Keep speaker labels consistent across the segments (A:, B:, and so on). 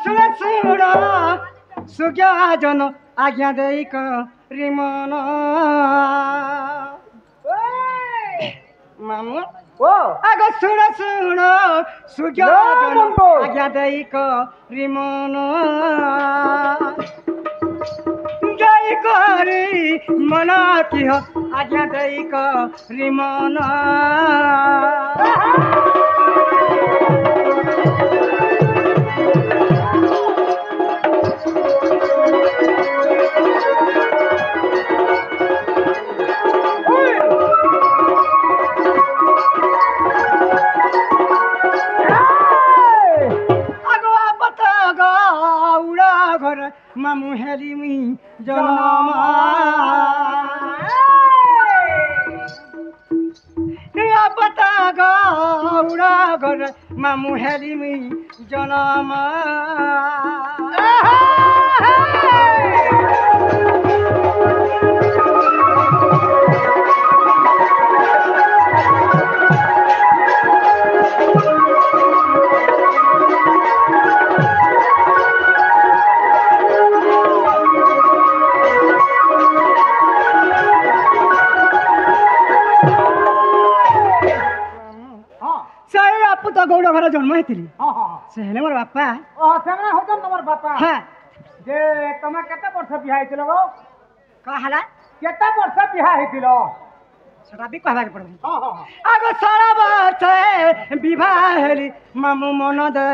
A: सुन सुन सुज्ञा जन आज्ञा देई रिमन मामू
B: ओ
A: आग सुन सुन सुज्ञा जन आज्ञा देई रिमन जय करी मन किह आज्ञा देई रिमन मामू हेली मी जनम पता गौड़ा घर मामू हेली मी जनम गौड़ घर जन्म होती से हेले मोर बापा
B: सेमना होतन तमर बापा
A: हां
B: जे तमा केते वर्ष बिहा हेतिलो गो
A: का हला
B: केते वर्ष बिहा हेतिलो
A: सटा भी कहबा के पड़बे आगो सारा बात विवाह हेली मामू मन दे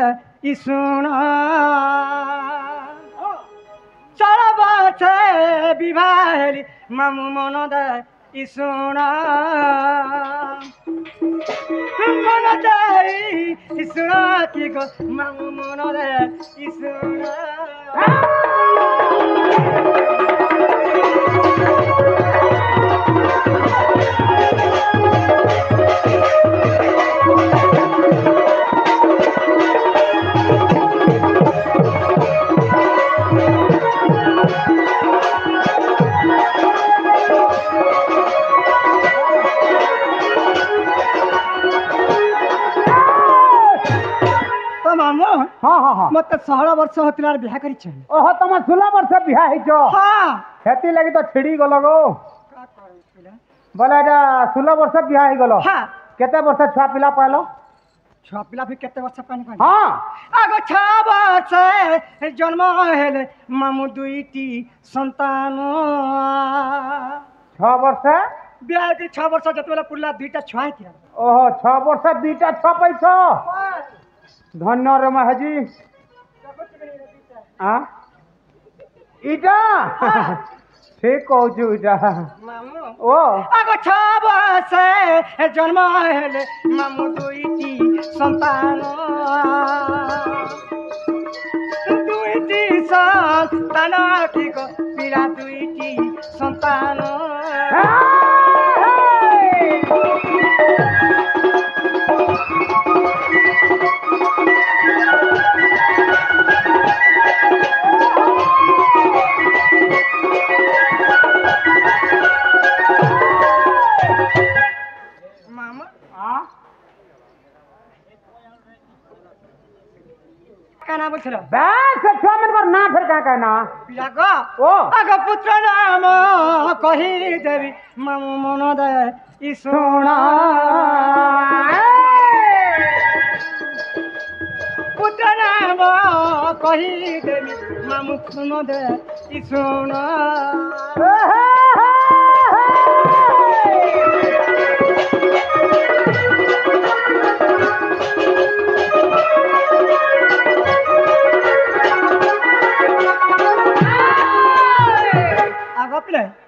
A: ई सुन सारा बात विवाह हेली मामू मन दे ई सुन मन दे ई सुन की गो मामू मन दे ई सुन मत 16 वर्ष होतिलार बिहा करी छ
B: ओहो तमा 16 वर्ष बिहा हे जो
A: हां
B: हेती लागि त छिडी गलो गो
A: का करैला
B: बोला एटा 16 वर्ष बिहा हे गलो
A: हां
B: केते वर्ष छुआ पिला पालो
A: छुआ पिला भी केते वर्ष पानी पानी
B: हां
A: आगो 6 वर्ष जन्म हेले मामू दुईटी संतान
B: 6 वर्ष
A: बिहा के 6 वर्ष जतवेला पुल्ला दुईटा छुआ थिया
B: ओहो 6 वर्ष दुईटा छ पैसा धन्य रे महाजी हां इटा ठीक कहू छु इटा
A: मामू
B: ओ
A: आगो 6 वर्ष जन्म हेले मामू दुईटी संतान दुईटी संतान की गो पिला दुईटी संतान कहना बोल
B: बस छुआ मन पर ना फिर का कहना
A: पिला गो
B: ओ
A: आगो पुत्र नाम कही देवी मामू मन दे ई सुना पुत्र नाम कही देवी मामू मन दे ई सुना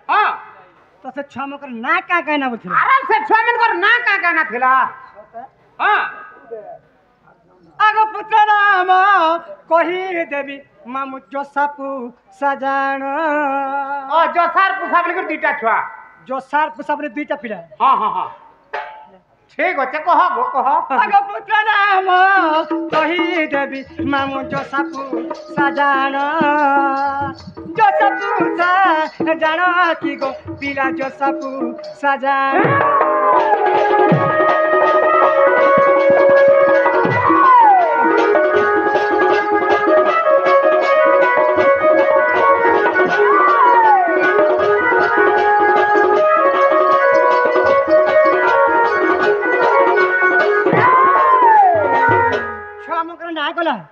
B: हां
A: तो से छुआ मकर ना का कहना बोल
B: आराम से छुआ मन कर ना का कहना थिला हां
A: आगो पुत्र नाम कही देवी मामू जोसापू सजान
B: ओ जोसार पुसाबले कर दुईटा छुआ
A: जोसार पुसाबले दुईटा पिला
B: हां हां हां ठीक होचे कह गो कह
A: आगो पुत्र नाम कही देवी मामू जोसापू सजान जोसापू सजान की गो पिला जोसापू सजान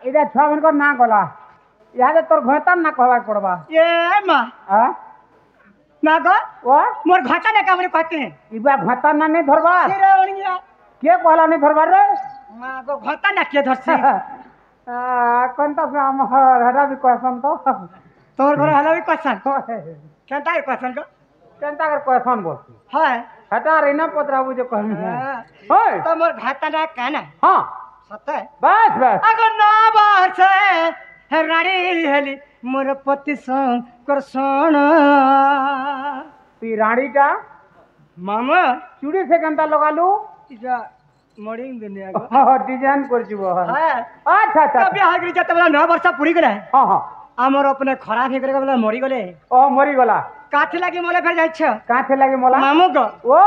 B: एटा छुआ मनकर ना गला इहादे तोर घोता ना कहबा पड़बा
A: ये माँ
B: हां
A: ना गो
B: ओ
A: मोर घाटा ना कामरे कहते हैं
B: इबा घोता ना नहीं धरबा
A: सिरे ओणिया
B: के कहला नहीं धरबा रे
A: माँ गो घाटा ना के धरसी
B: कोन तो हम हरा भी क्वेश्चन तो
A: तोर घर हला भी क्वेश्चन केनता है क्वेश्चन को
B: केनता कर क्वेश्चन बोल
A: है
B: हटा रे ना पतराबू जो कहनी है ओए
A: तो मोर घाटा ना कहना
B: हां
A: सत्य है
B: बस बस
A: अगो ना बार से रानी हेली मोर पति कर सोना
B: ती रानी का
A: मामा
B: चूड़ी से केनता लगालू
A: इजा मॉर्निंग दुनिया को
B: डिजाइन कर जीवो
A: है
B: अच्छा अच्छा
A: कभी आगरी जते बेला 9 वर्ष पूरी गले
B: हां हां
A: हमर अपने खराब हे करे बेला मरी गले
B: ओ मरी गला
A: काथे लागी मोले फेर जाय छ
B: काथे लागे मोला
A: मामू को
B: ओ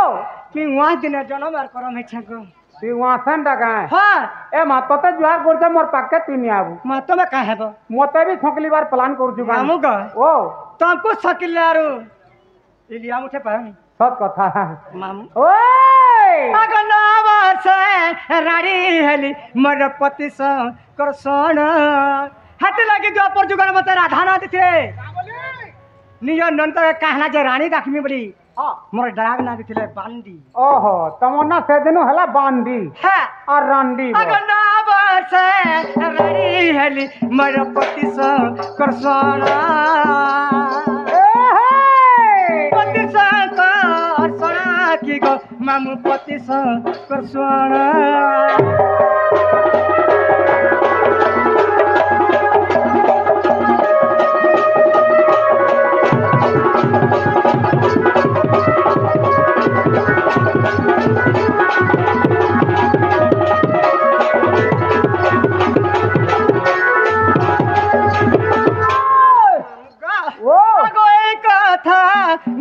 A: कि वहां दिन जन्म आर करम हे छ को
B: ती वहां संडा का
A: हां
B: ए मा तते जुआर करछ मोर पाके तीन आबू
A: मा तो मैं काहे बो
B: मोते भी छोकली बार प्लान कर जुगा
A: मामू को
B: ओ
A: तुमको सकिल आरो इलिया मुठे पर
B: सब कथा
A: मामू
B: ओए
A: अगना वर्ष रानी हेली मोर पति कर सोना हाथ लगी जो पर जुगार मत राधा ना थे निज नंतर कहना जे रानी राखमी बड़ी
B: हां
A: मोर डराग ना दिथिले बांडी
B: ओहो तमन्ना से दिनो हला बांडी
A: है
B: और रांडी
A: अगना वर्ष रानी हेली मोर पति कर सोना पति कर सोना की गो मामू पति कर सोना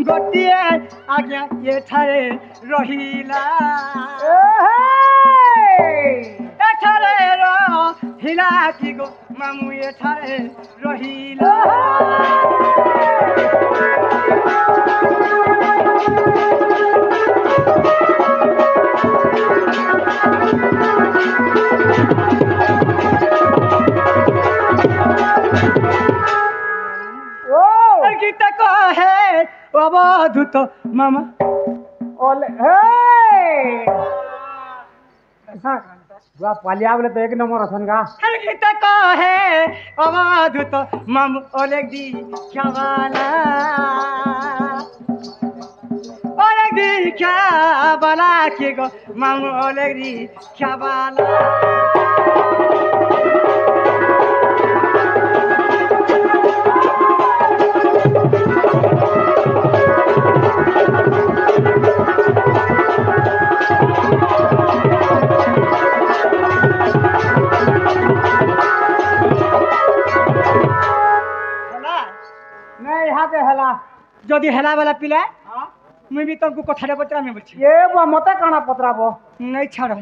A: गोटिए आज्ञा ये ठारे रहिला एठारे रहिला की गो मामू ये ठारे रहिला गीत को है अवधूत मामा
B: ओले हे वा पालिया बोले तो एक नंबर असन का
A: गीत को है अवधूत मामू ओलेग दी क्या वाला ओलेग दी क्या वाला के गो मामू ओलेग दी क्या वाला
B: नहीं यहाँ के हला
A: जदि हेला वाला पिला मुई भी तुमको कथा पत्रा में बोलছি
B: ये बा मते काना पतराबो
A: नहीं छाड़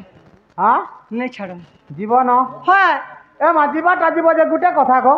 B: हां
A: नहीं छाड़
B: जीवन
A: हां
B: ए मा जीवाटा जीव जे गुटे कथा को